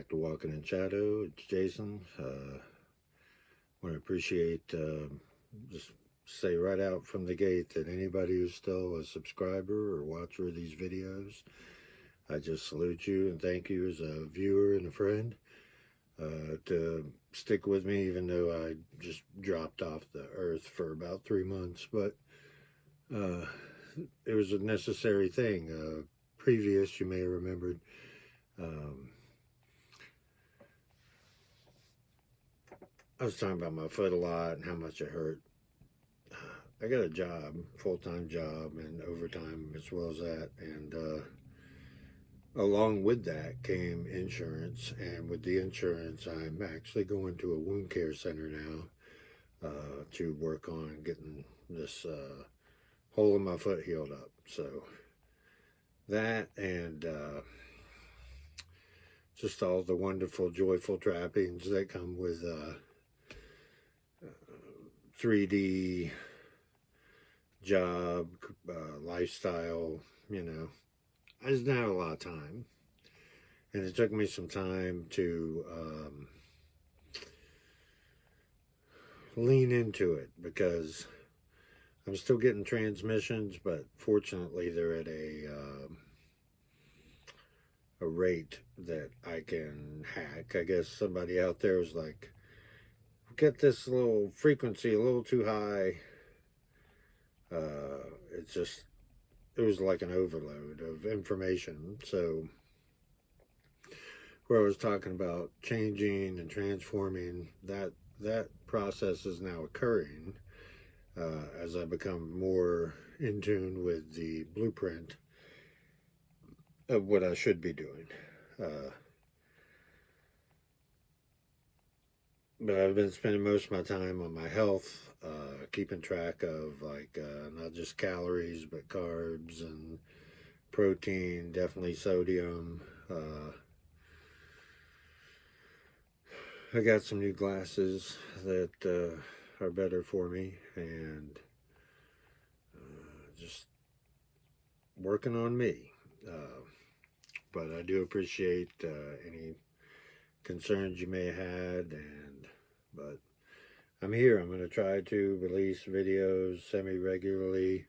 back to Walking in Shadow. It's Jason. Want to appreciate, just say right out from the gate that anybody who's still a subscriber or watcher of these videos, I just salute you and thank you as a viewer and a friend to stick with me, even though I just dropped off the earth for about 3 months. But it was a necessary thing. Previous, you may have remembered, I was talking about my foot a lot and how much it hurt. I got a job, full-time job, and overtime as well as that. And along with that came insurance. And with the insurance, I'm actually going to a wound care center now to work on getting this hole in my foot healed up. So that and just all the wonderful, joyful trappings that come with 3D job, lifestyle, I just didn't have a lot of time. And it took me some time to lean into it because I'm still getting transmissions, but fortunately they're at a rate that I can hack. I guess somebody out there was like, get this little frequency a little too high. It was like an overload of information. So where I was talking about changing and transforming, that process is now occurring as I become more in tune with the blueprint of what I should be doing. But I've been spending most of my time on my health, keeping track of not just calories, but carbs and protein, definitely sodium. I got some new glasses that are better for me, and just working on me. But I do appreciate any concerns you may have had, but I'm here. I'm going to try to release videos semi-regularly.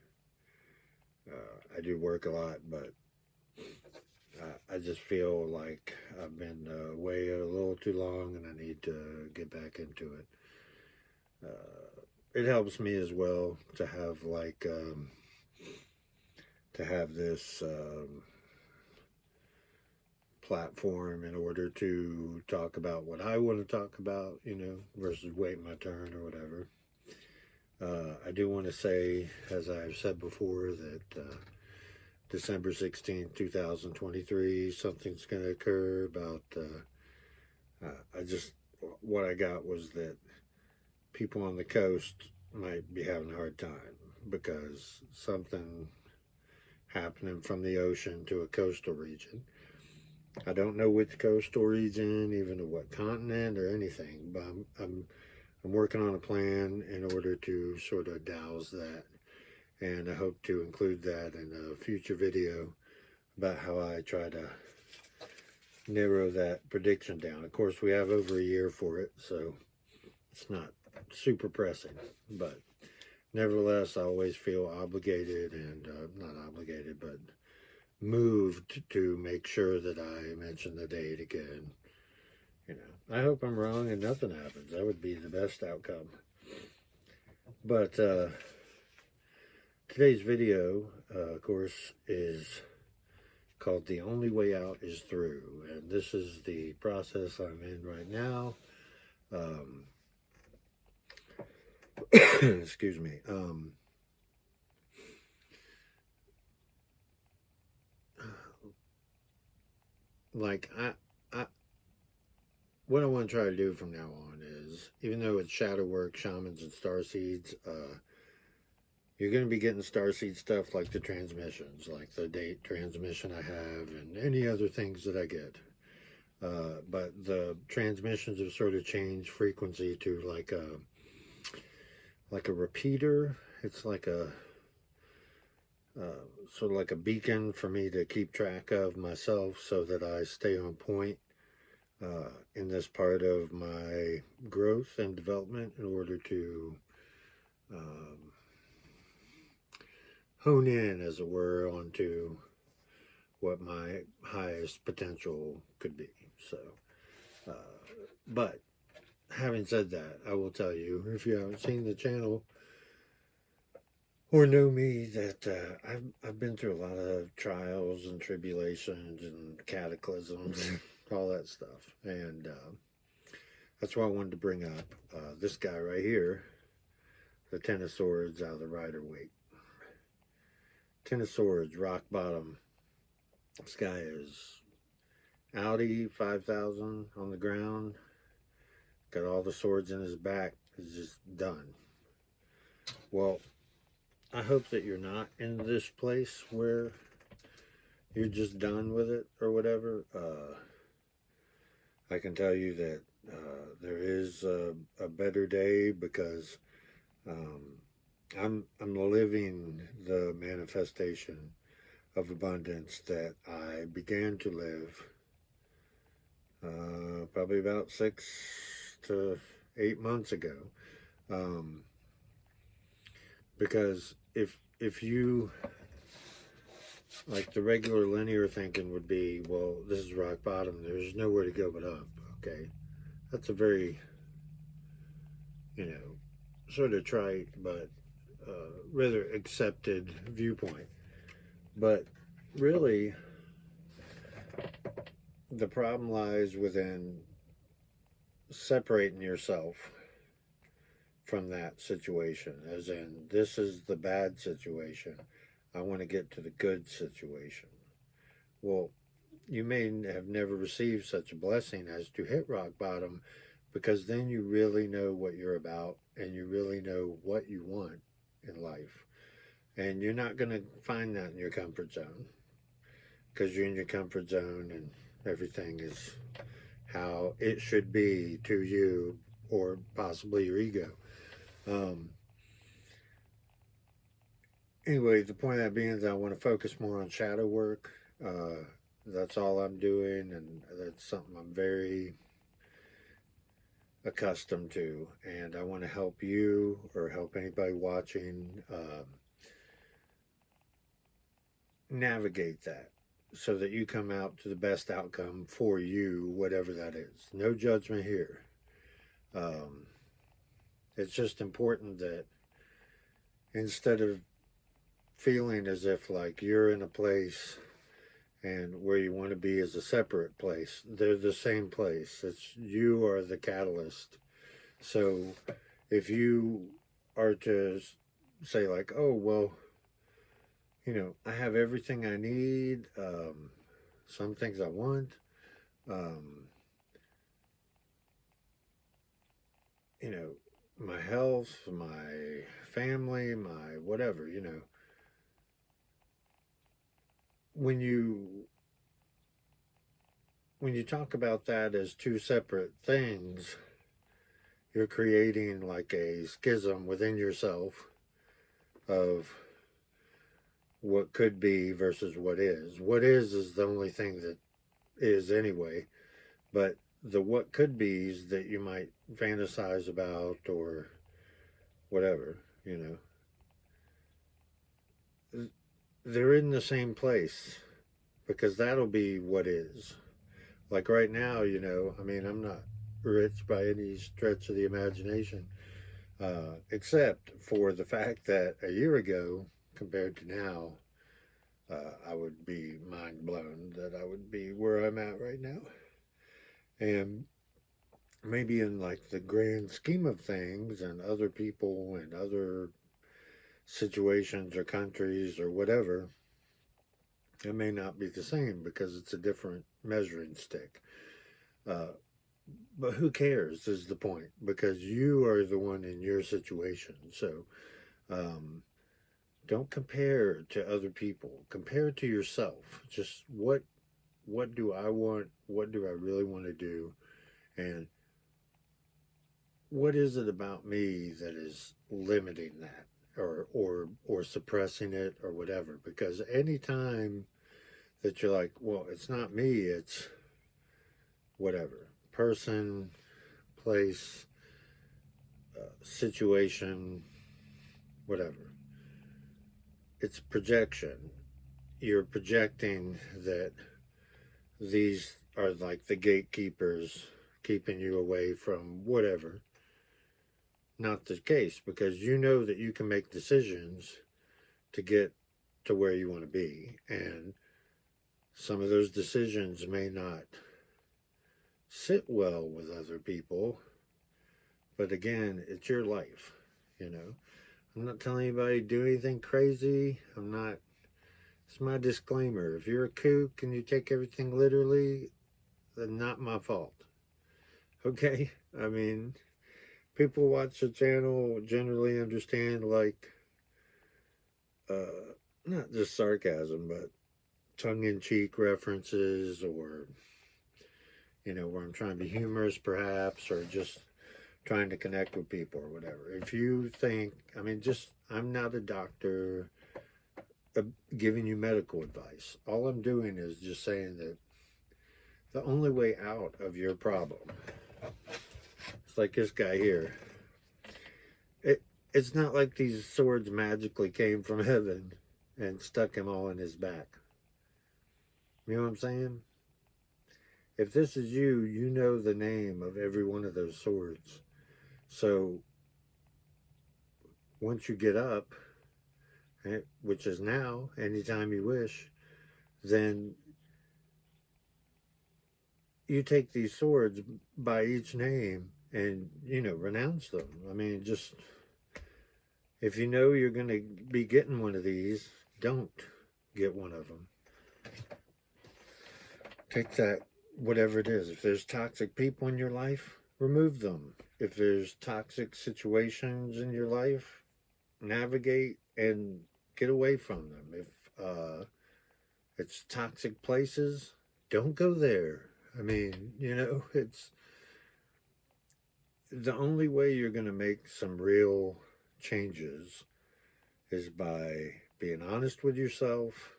I do work a lot, but I just feel like I've been away a little too long and I need to get back into it. It helps me as well to have this platform in order to talk about what I want to talk about, versus waiting my turn or whatever. I do want to say, as I've said before, that December 16th, 2023, something's going to occur about, what I got was that people on the coast might be having a hard time because something happening from the ocean to a coastal region. I don't know which coastal region, even what continent or anything, but I'm working on a plan in order to sort of douse that, and I hope to include that in a future video about how I try to narrow that prediction down. Of course, we have over a year for it, so it's not super pressing, but nevertheless, I always feel obligated and not obligated, but moved to make sure that I mention the date again. I hope I'm wrong and nothing happens. That would be the best outcome. But today's video, of course, is called The Only Way Out is Through. And this is the process I'm in right now. Excuse me. What I want to try to do from now on is, even though it's shadow work, shamans, and starseeds, you're going to be getting starseed stuff like the transmissions, like the date transmission I have, and any other things that I get. But the transmissions have sort of changed frequency to like a repeater. It's like a sort of like a beacon for me to keep track of myself so that I stay on point. in this part of my growth and development in order to um, hone in, as it were, onto what my highest potential could be. So, uh, but having said that, I will tell you, if you haven't seen the channel or know me, that I've been through a lot of trials and tribulations and cataclysms and all that stuff, and that's why I wanted to bring up this guy right here, the Ten of Swords out of the Rider-Waite. Ten of Swords, rock bottom. This guy is Audi 5000 on the ground, got all the swords in his back, is just done. Well, I hope that you're not in this place where you're just done with it or whatever. I can tell you that there is a better day, because I'm living the manifestation of abundance that I began to live probably about 6 to 8 months ago. Because if you, like, the regular linear thinking would be, well, this is rock bottom, there's nowhere to go but up. Okay, that's a very, sort of trite but rather accepted viewpoint. But really, the problem lies within separating yourself from that situation, as in, this is the bad situation, I want to get to the good situation. Well, you may have never received such a blessing as to hit rock bottom, because then you really know what you're about and you really know what you want in life. And you're not going to find that in your comfort zone, because you're in your comfort zone and everything is how it should be to you, or possibly your ego. Anyway, the point of that being is I want to focus more on shadow work. That's all I'm doing, and that's something I'm very accustomed to. And I want to help you, or help anybody watching, navigate that, so that you come out to the best outcome for you, whatever that is. No judgment here. It's just important that instead of feeling as if like you're in a place and where you want to be is a separate place, they're the same place. It's, you are the catalyst. So if you are to say like, oh, well, I have everything I need, some things I want, my health, my family, my whatever, when you talk about that as two separate things, you're creating like a schism within yourself of what could be versus what is. What is the only thing that is anyway, but the what could be's that you might fantasize about or whatever, they're in the same place, because that'll be what is. Like right now, I'm not rich by any stretch of the imagination, except for the fact that a year ago compared to now, I would be mind blown that I would be where I'm at right now. And maybe in like the grand scheme of things and other people and other situations or countries or whatever, it may not be the same, because it's a different measuring stick. But who cares is the point, because you are the one in your situation. So don't compare to other people. Compare to yourself. Just what do I want? What do I really want to do? And what is it about me that is limiting that, or suppressing it, or whatever? Because anytime that you're like, well, it's not me, it's whatever, person, place, situation, whatever. It's projection. You're projecting that these are like the gatekeepers keeping you away from whatever. Not the case, because you know that you can make decisions to get to where you want to be, and some of those decisions may not sit well with other people, but again, it's your life, you know. I'm not telling anybody to do anything crazy. It's my disclaimer. If you're a kook and you take everything literally, then not my fault. Okay? I mean, people watch the channel generally understand, like, not just sarcasm, but tongue-in-cheek references, or, you know, where I'm trying to be humorous perhaps, or just trying to connect with people or whatever. If you think, I mean, I'm not a doctor giving you medical advice. All I'm doing is just saying that the only way out of your problem, it's like this guy here. It's not like these swords magically came from heaven and stuck him all in his back. You know what I'm saying? If this is you, you know the name of every one of those swords. So once you get up, which is now, anytime you wish, then you take these swords by each name and, you know, renounce them. I mean, just, if you know you're going to be getting one of these, don't get one of them. Take that, whatever it is. If there's toxic people in your life, remove them. If there's toxic situations in your life, navigate and get away from them. If it's toxic places, don't go there. I mean, you know, it's the only way you're going to make some real changes is by being honest with yourself.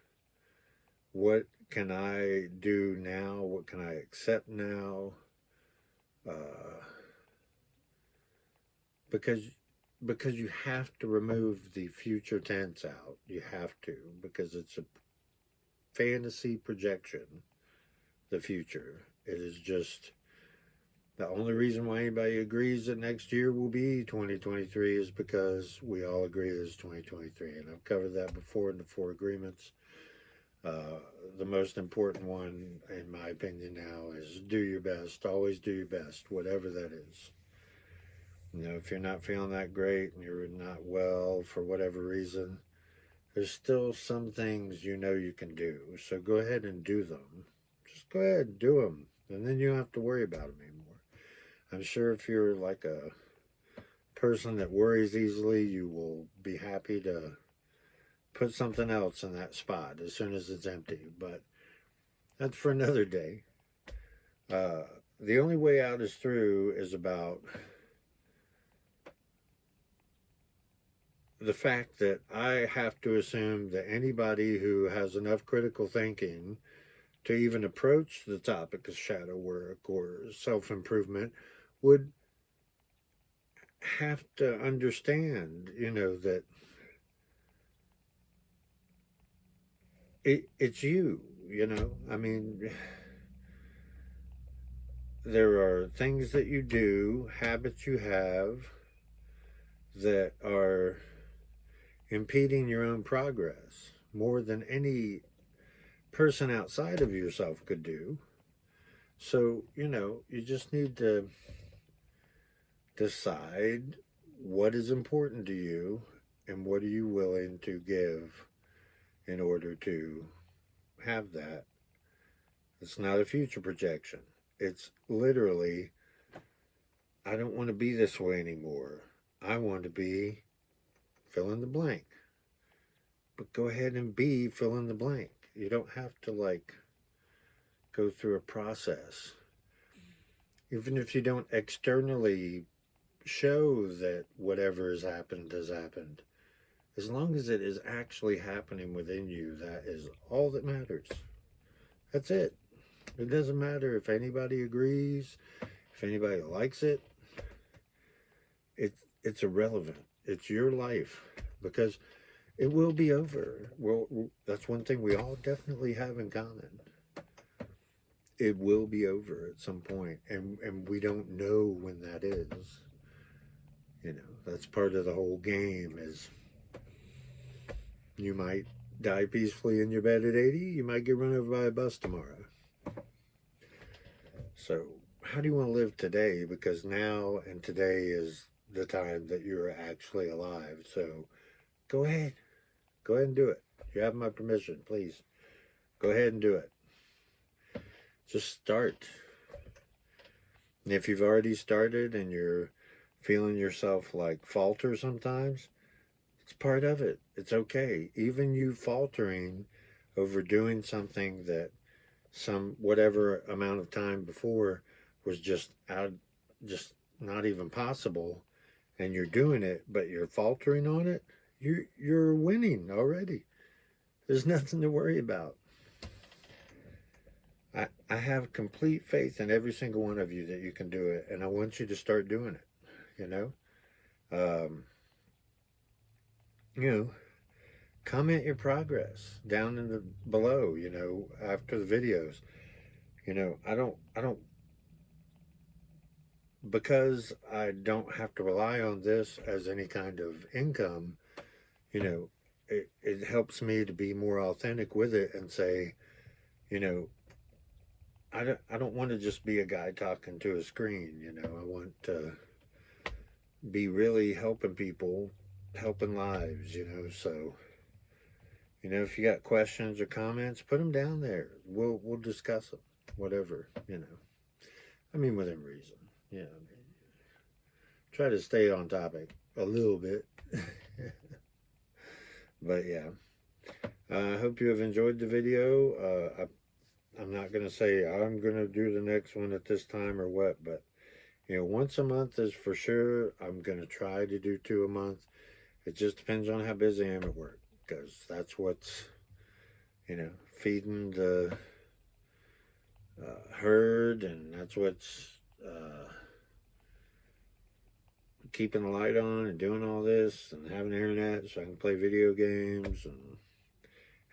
What can I do now? What can I accept now? Because you have to remove the future tense out. You have to, because it's a fantasy projection, the future. It is just, the only reason why anybody agrees that next year will be 2023 is because we all agree that it's 2023. And I've covered that before in the 4 agreements. The most important one, in my opinion now, is do your best. Always do your best, whatever that is. You know, if you're not feeling that great and you're not well for whatever reason, there's still some things you know you can do. So go ahead and do them. Just go ahead and do them. And then you don't have to worry about them anymore. I'm sure if you're like a person that worries easily, you will be happy to put something else in that spot as soon as it's empty. But that's for another day. The only way out is through is about the fact that I have to assume that anybody who has enough critical thinking to even approach the topic of shadow work or self-improvement would have to understand, you know, that it's you, you know. I mean, there are things that you do, habits you have that are impeding your own progress more than any person outside of yourself could do. So, you know, you just need to decide what is important to you and what are you willing to give in order to have that. It's not a future projection. It's literally, I don't want to be this way anymore. I want to be fill in the blank. But go ahead and be fill in the blank. You don't have to, like, go through a process. Even if you don't externally show that whatever has happened, as long as it is actually happening within you, that is all that matters. That's it. It doesn't matter if anybody agrees. If anybody likes it, it's irrelevant. It's your life, because it will be over. Well, that's one thing we all definitely have in common. It will be over at some point, and we don't know when that is. You know, that's part of the whole game. Is you might die peacefully in your bed at 80. You might get run over by a bus tomorrow. So how do you want to live today? Because now and today is the time that you're actually alive. So go ahead. Go ahead and do it. You have my permission, please. Go ahead and do it. Just start. And if you've already started and you're feeling yourself like falter sometimes, it's part of it. It's okay. Even you faltering over doing something that some whatever amount of time before was just not even possible, and you're doing it, but you're faltering on it, you're winning already. There's nothing to worry about. I have complete faith in every single one of you that you can do it, and I want you to start doing it. You know, comment your progress down in the below. After the videos. I don't because I don't have to rely on this as any kind of income. It helps me to be more authentic with it and say, I don't want to just be a guy talking to a screen. I want to be really helping people, helping lives. So if you got questions or comments, put them down there. We'll discuss them, whatever. I mean, within reason. Try to stay on topic a little bit. But yeah, I hope you have enjoyed the video. I'm not going to say I'm going to do the next one at this time or what, but once a month is for sure. I'm going to try to do 2 a month. It just depends on how busy I am at work, because that's what's feeding the herd, and that's what's keeping the light on and doing all this and having internet so I can play video games and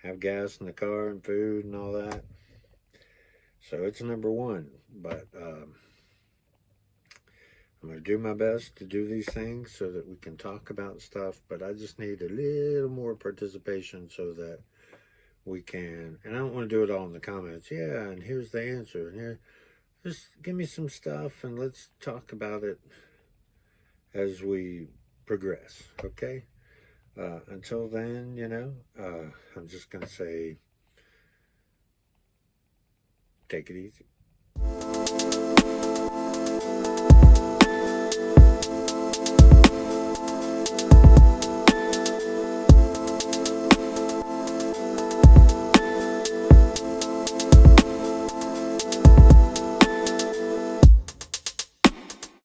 have gas in the car and food and all that. So it's number one. But I'm going to do my best to do these things so that we can talk about stuff, but I just need a little more participation so that we can, and I don't want to do it all in the comments. Yeah, and here's the answer, and here, just give me some stuff and let's talk about it as we progress, okay? Until then, I'm just going to say, take it easy.